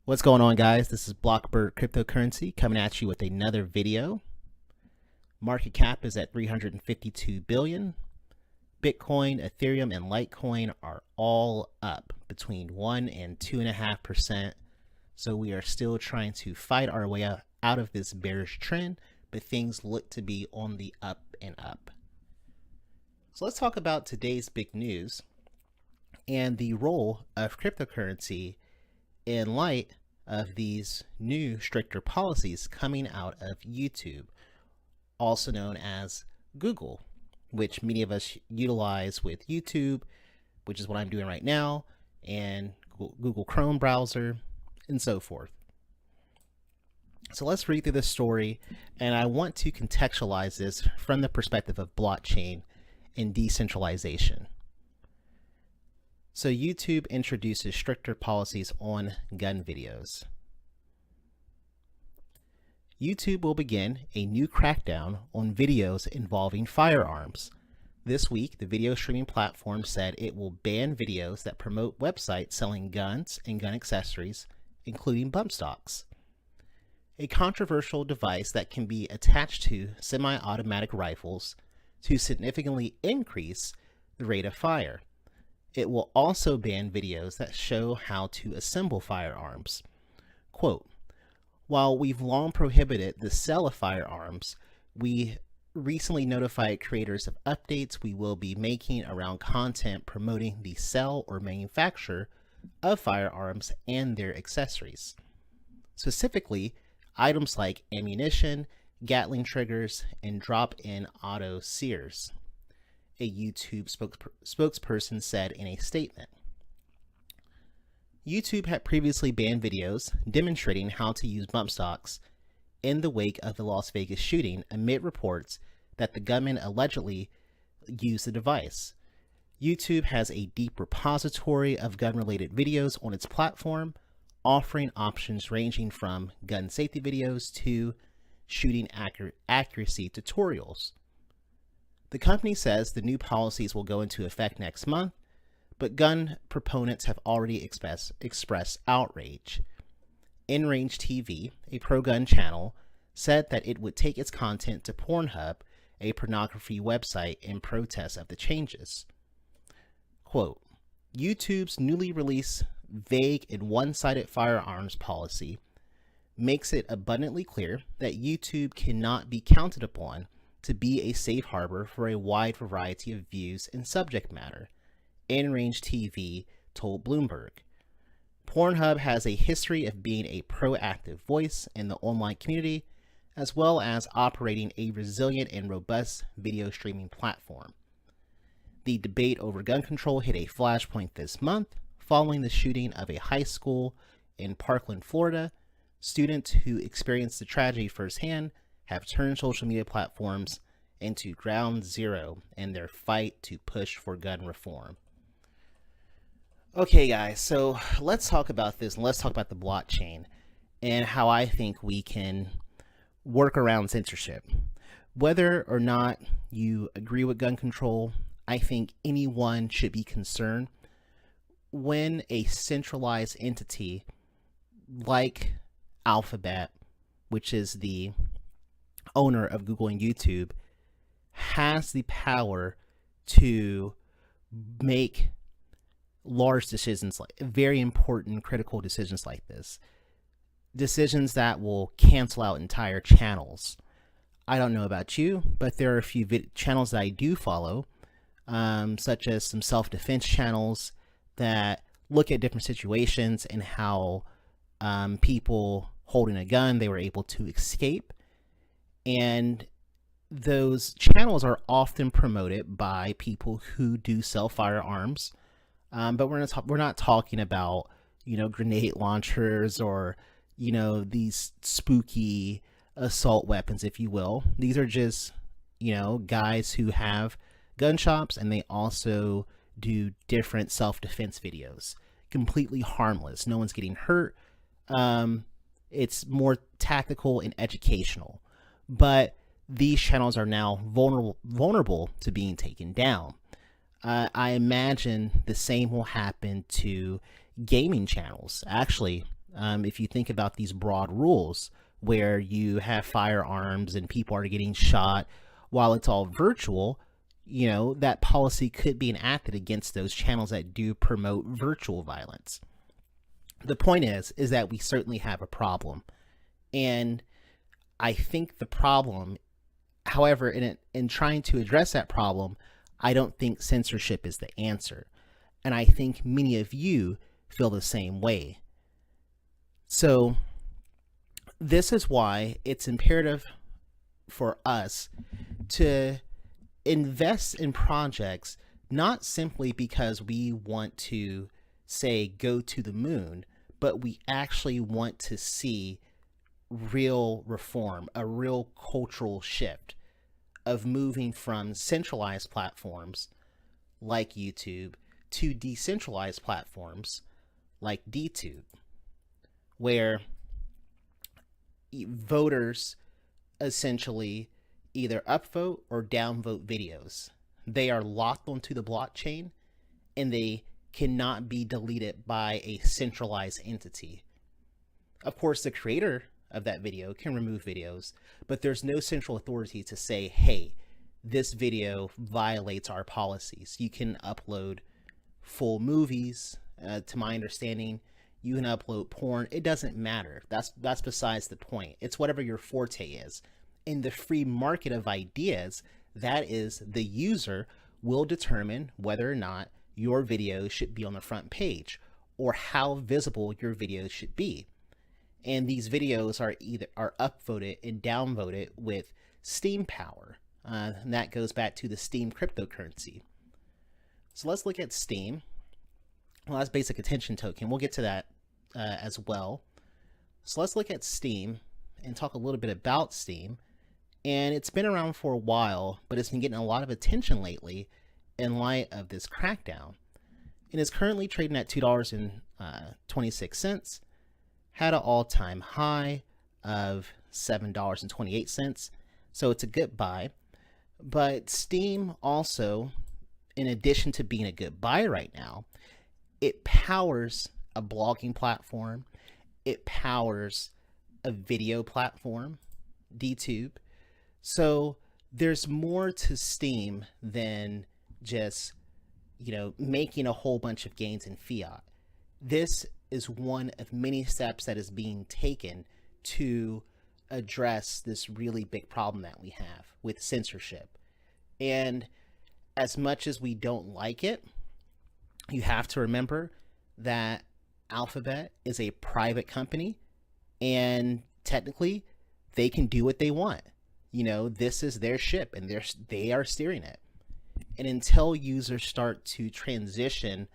What's going on, guys? This is Blockbird Cryptocurrency coming at you with another video. Market cap is at 352 billion. Bitcoin, Ethereum, and Litecoin are all up between 1 and 2.5%. So we are still trying to fight our way out of this bearish trend, but things look to be on the up and up. So let's talk about today's big news and the role of cryptocurrency in light of these new stricter policies coming out of YouTube, also known as Google, which many of us utilize with YouTube, which is what I'm doing right now, and Google Chrome browser, and so forth. So let's read through this story, and I want to contextualize this from the perspective of blockchain and decentralization. So YouTube introduces stricter policies on gun videos. YouTube will begin a new crackdown on videos involving firearms. This week, the video streaming platform said it will ban videos that promote websites selling guns and gun accessories, including bump stocks, a controversial device that can be attached to semi-automatic rifles to significantly increase the rate of fire. It will also ban videos that show how to assemble firearms. Quote, "While we've long prohibited the sale of firearms, we recently notified creators of updates we will be making around content promoting the sale or manufacture of firearms and their accessories. Specifically, items like ammunition, Gatling triggers, and drop-in auto sears," a YouTube spokesperson said in a statement. YouTube had previously banned videos demonstrating how to use bump stocks in the wake of the Las Vegas shooting amid reports that the gunman allegedly used the device. YouTube has a deep repository of gun-related videos on its platform, offering options ranging from gun safety videos to shooting accuracy tutorials. The company says the new policies will go into effect next month, but gun proponents have already expressed outrage. InRange TV, a pro-gun channel, said that it would take its content to Pornhub, a pornography website, in protest of the changes. Quote, "YouTube's newly released vague and one-sided firearms policy makes it abundantly clear that YouTube cannot be counted upon to be a safe harbor for a wide variety of views and subject matter," InRange TV told Bloomberg. Pornhub has a history of being a proactive voice in the online community, as well as operating a resilient and robust video streaming platform. The debate over gun control hit a flashpoint this month following the shooting of a high school in Parkland, Florida. Students who experienced the tragedy firsthand have turned social media platforms into ground zero in their fight to push for gun reform. Okay, guys, so let's talk about this, and let's talk about the blockchain and how I think we can work around censorship. Whether or not you agree with gun control, I think anyone should be concerned when a centralized entity like Alphabet, which is the owner of Google and YouTube, has the power to make large decisions, like very important critical decisions like this, decisions that will cancel out entire channels. I don't know about you, but there are a few channels that I do follow, such as some self-defense channels that look at different situations and how people holding a gun, they were able to escape. And those channels are often promoted by people who do sell firearms, but we're not talking about, grenade launchers or, these spooky assault weapons, if you will. These are just, guys who have gun shops, and they also do different self-defense videos, completely harmless. No one's getting hurt. It's more tactical and educational, but these channels are now vulnerable to being taken down. I imagine the same will happen to gaming channels. Actually, If you think about these broad rules where you have firearms and people are getting shot while it's all virtual, that policy could be enacted against those channels that do promote virtual violence. The point is that we certainly have a problem. And I think the problem, however, in trying to address that problem, I don't think censorship is the answer. And I think many of you feel the same way. So this is why it's imperative for us to invest in projects, not simply because we want to say go to the moon, but we actually want to see real reform, a cultural shift of moving from centralized platforms like YouTube to decentralized platforms like dtube, where voters essentially either upvote or downvote videos. They are locked onto the blockchain and they cannot be deleted by a centralized entity. Of course, the creator of that video can remove videos, but there's no central authority to say, hey, this video violates our policies. You can upload full movies. To my understanding, you can upload porn. It doesn't matter. That's besides the point. It's whatever your forte is. In the free market of ideas, that is, the user will determine whether or not your video should be on the front page or how visible your video should be. And these videos are upvoted and downvoted with Steam power. And that goes back to the Steam cryptocurrency. So let's look at Steam. Well, that's basic attention token. We'll get to that as well. So let's look at Steam and talk a little bit about Steam. And it's been around for a while, but it's been getting a lot of attention lately in light of this crackdown. It is currently trading at $2.26. Had an all-time high of $7.28. So it's a good buy. But Steam also, in addition to being a good buy right now, it powers a blogging platform. It powers a video platform, dtube. So there's more to Steam than just, making a whole bunch of gains in fiat. This is one of many steps that is being taken to address this really big problem that we have with censorship. And as much as we don't like it, you have to remember that Alphabet is a private company and technically they can do what they want. This is their ship and they are steering it. And until users start to transition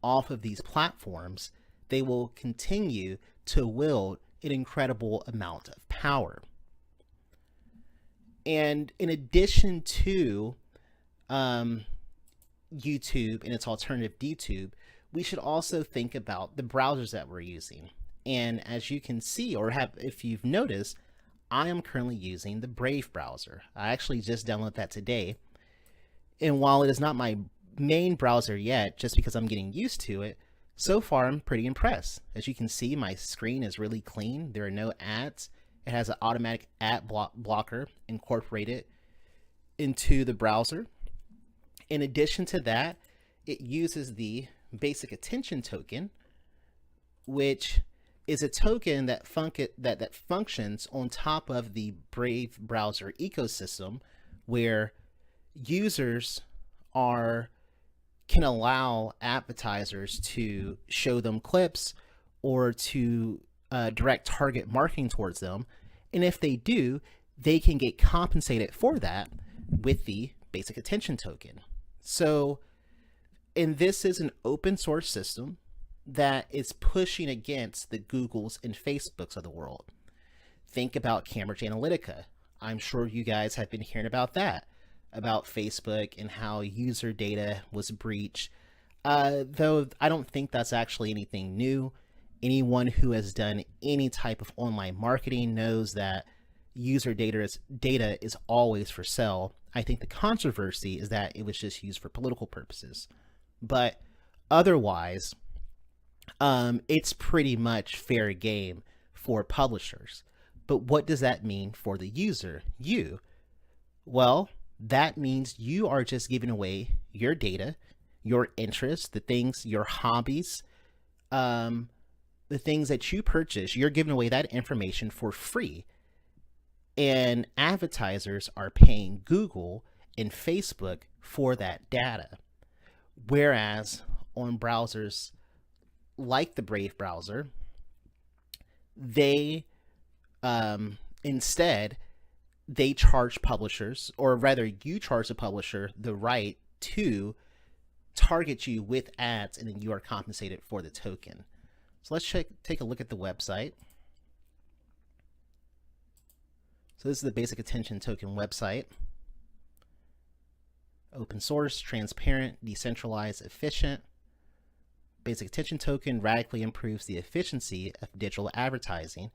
off of these platforms, they will continue to wield an incredible amount of power. And in addition to YouTube and its alternative dtube, we should also think about the browsers that we're using. And as you can see, or if you've noticed, I am currently using the Brave browser. I actually just downloaded that today. And while it is not my main browser yet, just because I'm getting used to it, so far I'm pretty impressed. As you can see, my screen is really clean. There are no ads. It has an automatic ad blocker incorporated into the browser. In addition to that, it uses the basic attention token, which is a token that functions on top of the Brave browser ecosystem, where users can allow advertisers to show them clips or to direct target marketing towards them. And if they do, they can get compensated for that with the basic attention token. So, and this is an open source system that is pushing against the Googles and Facebooks of the world. Think about Cambridge Analytica. I'm sure you guys have been hearing about that, about Facebook and how user data was breached. Though I don't think that's actually anything new. Anyone who has done any type of online marketing knows that user data is always for sale. I think the controversy is that it was just used for political purposes. But otherwise, it's pretty much fair game for publishers. But what does that mean for the user, you? Well, that means you are just giving away your data, your interests, the things, your hobbies, the things that you purchase. You're giving away that information for free. And advertisers are paying Google and Facebook for that data. Whereas on browsers like the Brave browser, they instead they charge publishers, or rather you charge the publisher the right to target you with ads, and then you are compensated for the token. So let's take a look at the website. So this is the basic attention token website. Open source, transparent, decentralized, efficient. Basic attention token radically improves the efficiency of digital advertising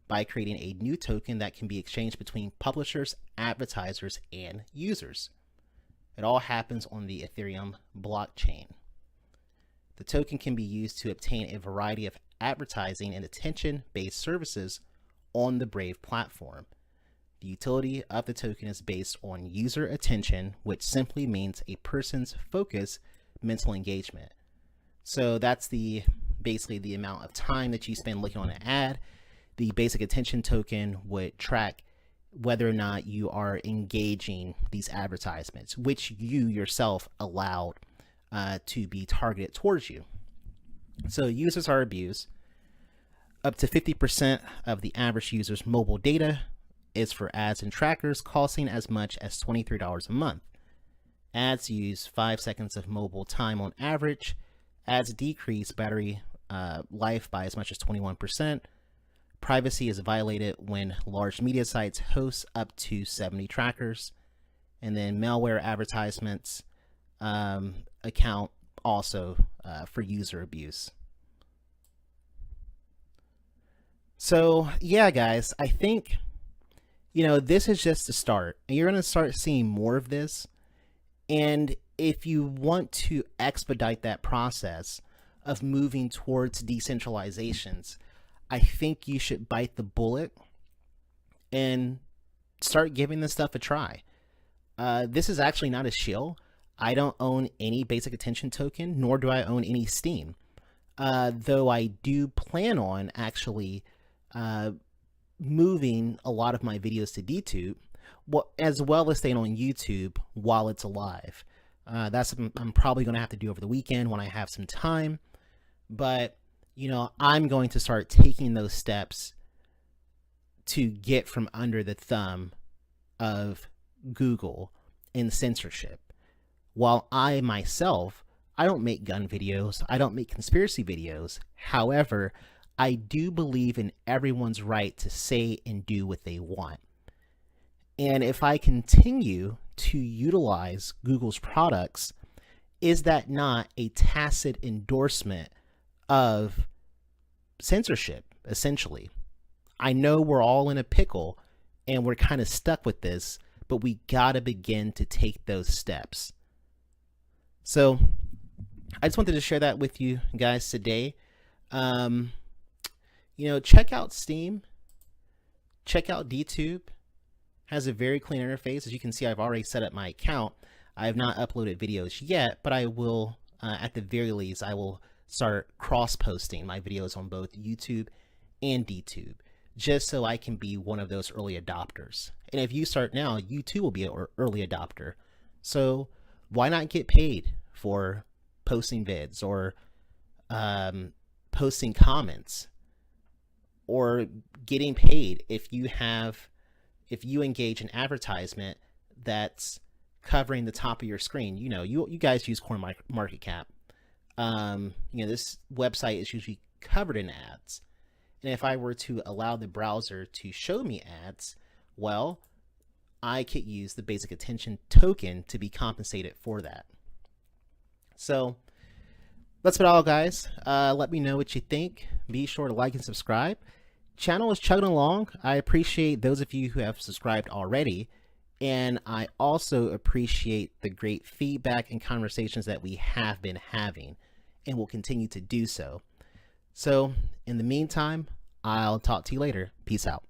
by creating a new token that can be exchanged between publishers, advertisers, and users. It all happens on the Ethereum blockchain. The token can be used to obtain a variety of advertising and attention-based services on the Brave platform. The utility of the token is based on user attention, which simply means a person's focus, mental engagement. So that's basically the amount of time that you spend looking on an ad. The basic attention token would track whether or not you are engaging these advertisements, which you yourself allowed to be targeted towards you. So users are abused. Up to 50% of the average user's mobile data is for ads and trackers, costing as much as $23 a month. Ads use 5 seconds of mobile time on average. Ads decrease battery life by as much as 21%. Privacy is violated when large media sites host up to 70 trackers. And then malware advertisements account also for user abuse. So yeah, guys, I think, this is just the start, and you're going to start seeing more of this. And if you want to expedite that process of moving towards decentralizations, I think you should bite the bullet and start giving this stuff a try. This is actually not a shill. I don't own any basic attention token, nor do I own any Steem. Though I do plan on actually moving a lot of my videos to dtube, as well as staying on YouTube while it's alive. That's something I'm probably going to have to do over the weekend when I have some time. But, I'm going to start taking those steps to get from under the thumb of Google in censorship. While I myself, I don't make gun videos, I don't make conspiracy videos. However, I do believe in everyone's right to say and do what they want. And if I continue to utilize Google's products, is that not a tacit endorsement of censorship, essentially? I know we're all in a pickle and we're kind of stuck with this, but we gotta begin to take those steps. So I just wanted to share that with you guys today. Check out Steem, check out dtube. Has a very clean interface. As you can see, I've already set up my account. I have not uploaded videos yet, but I will, at the very least, I will start cross-posting my videos on both YouTube and dtube, just so I can be one of those early adopters. And if you start now, you too will be an early adopter. So why not get paid for posting vids, or posting comments, or getting paid if you engage an advertisement that's covering the top of your screen? You guys use CoinMarketCap. This website is usually covered in ads. And if I were to allow the browser to show me ads, well, I could use the basic attention token to be compensated for that. So that's about all, guys. Let me know what you think. Be sure to like and subscribe. Channel is chugging along. I appreciate those of you who have subscribed already, and I also appreciate the great feedback and conversations that we have been having and will continue to do so. So in the meantime, I'll talk to you later. Peace out.